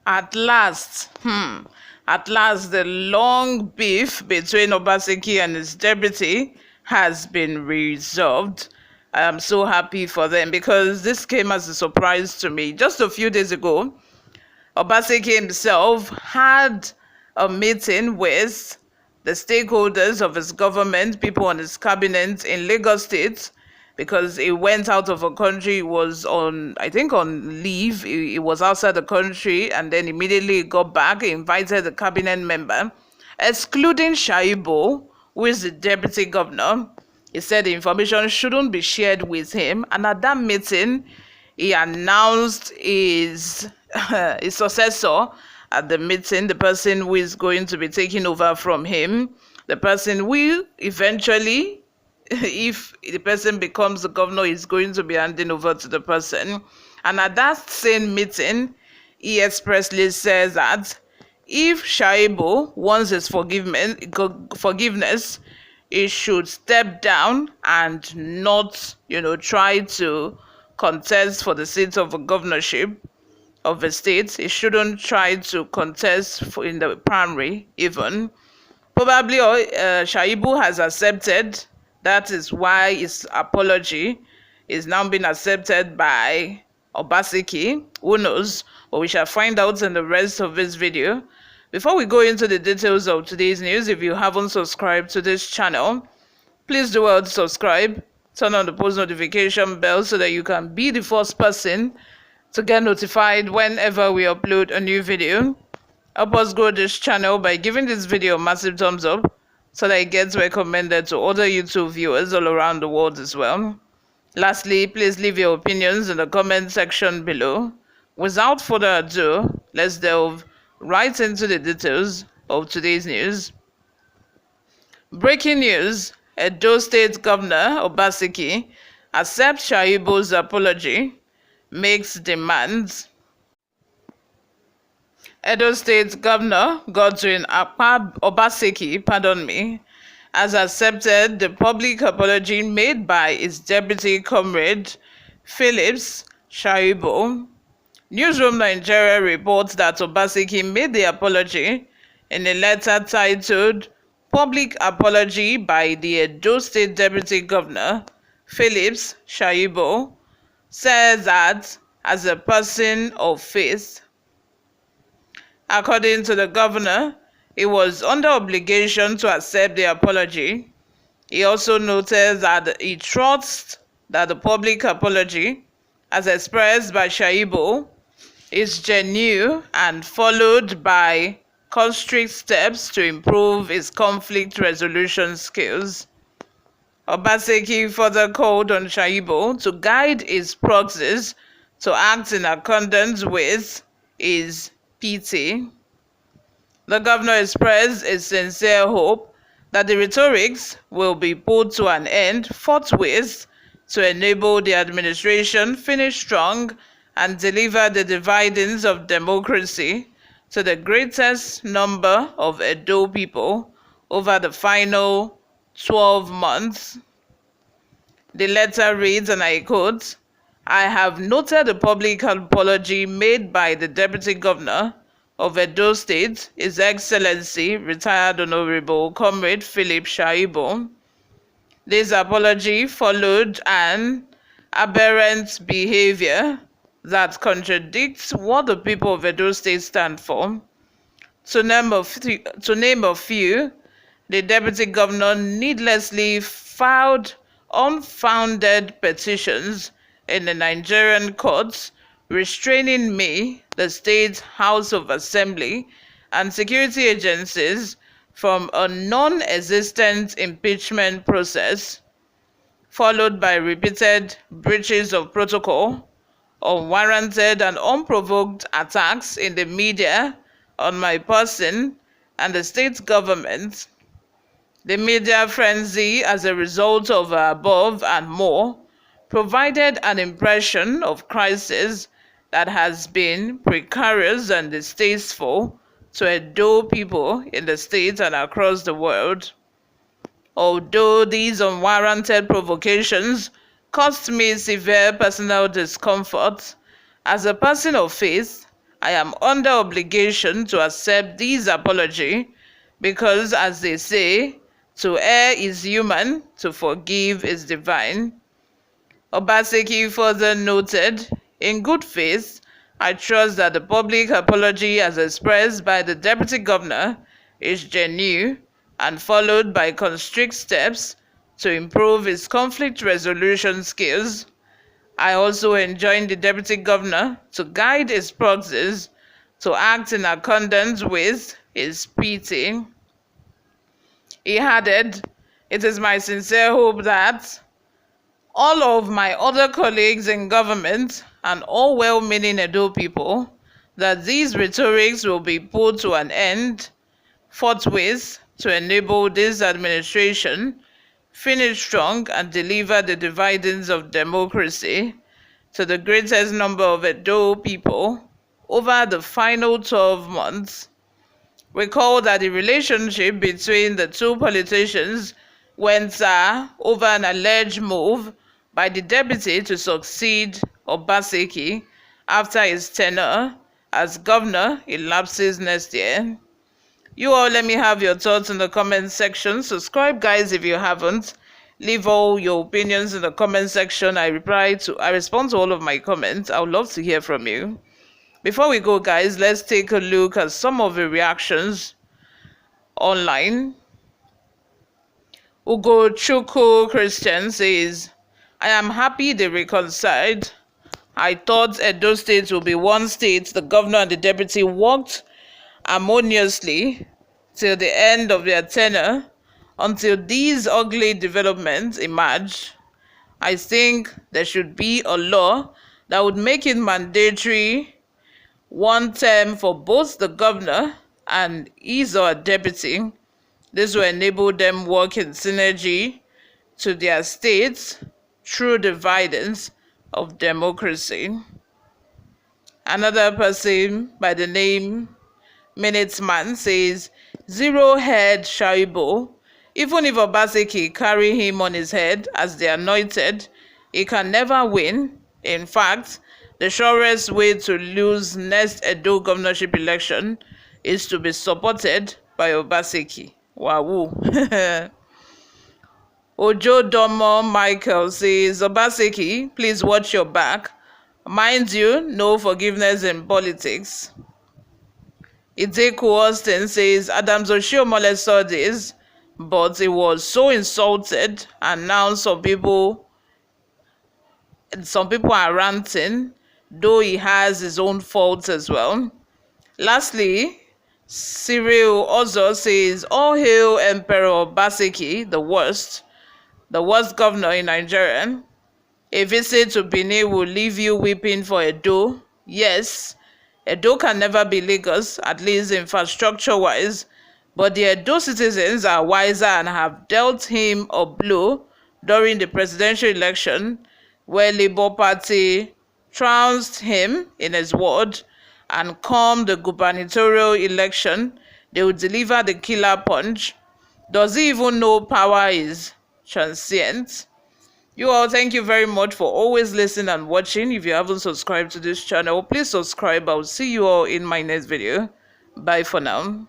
At last, the long beef between Obaseki and his deputy has been resolved. I'm so happy for them because this came as a surprise to me. Just a few days ago, Obaseki himself had a meeting with the stakeholders of his government, people on his cabinet in Lagos State, because he went out of a country. He was on, I think, on leave. He was outside the country and then immediately got back. He invited the cabinet member, excluding Shaibu, who is the deputy governor. He said the information shouldn't be shared with him. And at that meeting, he announced his successor at the meeting, the person who is going to be taking over from him, the person will eventually, if the person becomes the governor, is going to be handing over to the person. And at that same meeting, he expressly says that if Shaibu wants his forgiveness, he should step down and not, try to contest for the seat of a governorship of a state. He shouldn't try to contest in the primary even. Probably Shaibu has accepted. That is why his apology is now being accepted by Obaseki. Who knows? But we shall find out in the rest of this video. Before we go into the details of today's news, if you haven't subscribed to this channel, please do well to subscribe. Turn on the post notification bell so that you can be the first person to get notified whenever we upload a new video. Help us grow this channel by giving this video a massive thumbs up so that it gets recommended to other YouTube viewers all around the world as well. Lastly, please leave your opinions in the comment section below. Without further ado, let's delve right into the details of today's news. Breaking news: Edo State Governor Obaseki accepts Shaibu's apology, makes demands. Edo State Governor Godwin Obaseki, has accepted the public apology made by his deputy comrade Phillips Shaibu. NEWSROOM Nigeria reports that Obaseki made the apology in a letter titled Public Apology by the Edo State Deputy Governor Phillips Shaibu, says that as a person of faith. According to the governor, he was under obligation to accept the apology. He also noted that he trusts that the public apology, as expressed by Shaibu, is genuine and followed by concrete steps to improve his conflict resolution skills. Obaseki further called on Shaibu to guide his proxies to act in accordance with his PT. The governor expressed a sincere hope that the rhetorics will be put to an end forthwith to enable the administration finish strong and deliver the dividends of democracy to the greatest number of Edo people over the final 12 months. The letter reads, and I quote, "I have noted the public apology made by the Deputy Governor of Edo State, His Excellency, Retired Honorable Comrade Philip Shaibu. This apology followed an aberrant behavior that contradicts what the people of Edo State stand for. To name a few, the Deputy Governor needlessly filed unfounded petitions in the Nigerian courts, restraining me, the State House of Assembly, and security agencies from a non-existent impeachment process, followed by repeated breaches of protocol, unwarranted and unprovoked attacks in the media on my person and the state government. The media frenzy as a result of above and more provided an impression of crisis that has been precarious and distasteful to Edo people in the state and across the world. Although these unwarranted provocations caused me severe personal discomfort, as a person of faith, I am under obligation to accept this apology because, as they say, to err is human, to forgive is divine. Obaseki further noted, in good faith, I trust that the public apology as expressed by the Deputy Governor is genuine and followed by constrict steps to improve his conflict resolution skills. I also enjoin the Deputy Governor to guide his proxies to act in accordance with his PT. He added, it is my sincere hope that all of my other colleagues in government and all well-meaning Edo people, that these rhetorics will be put to an end forthwith to enable this administration finish strong and deliver the dividends of democracy to the greatest number of Edo people over the final 12 months. Recall that the relationship between the two politicians went sour over an alleged move by the deputy to succeed Obaseki after his tenure as governor elapses next year. You all, let me have your thoughts in the comment section. Subscribe, guys, if you haven't. Leave all your opinions in the comment section. I respond to all of my comments. I would love to hear from you. Before we go, guys, let's take a look at some of the reactions online. Ugo Chuku Christian says, I am happy they reconciled. I thought Edo State will be one state. The governor and the deputy worked harmoniously till the end of their tenure until these ugly developments emerge. I think there should be a law that would make it mandatory one term for both the governor and his or deputy. This will enable them work in synergy to their states through the dividends of democracy. Another person by the name Minutesman says, Zero head Shaibu. Even if Obaseki carry him on his head as the anointed, he can never win. In fact, the surest way to lose next Edo governorship election is to be supported by Obaseki. Wow. Ojo Domo Michael says, Obaseki, please watch your back. Mind you, no forgiveness in politics. Ideku Austin says, Adams Oshiomhole saw this, but he was so insulted, and now some people are ranting, though he has his own faults as well. Lastly, Cyril also says, all hail Emperor Obaseki, the worst governor in Nigeria. A visit to Benin will leave you weeping for Edo. Yes, Edo can never be Lagos, at least infrastructure-wise, but the Edo citizens are wiser and have dealt him a blow during the presidential election, where Labour Party trounced him in his ward, and come the gubernatorial election, they will deliver the killer punch. Does he even know power is transient? You all, thank you very much for always listening and watching. If you haven't subscribed to this channel, please subscribe. I will see you all in my next video. Bye for now.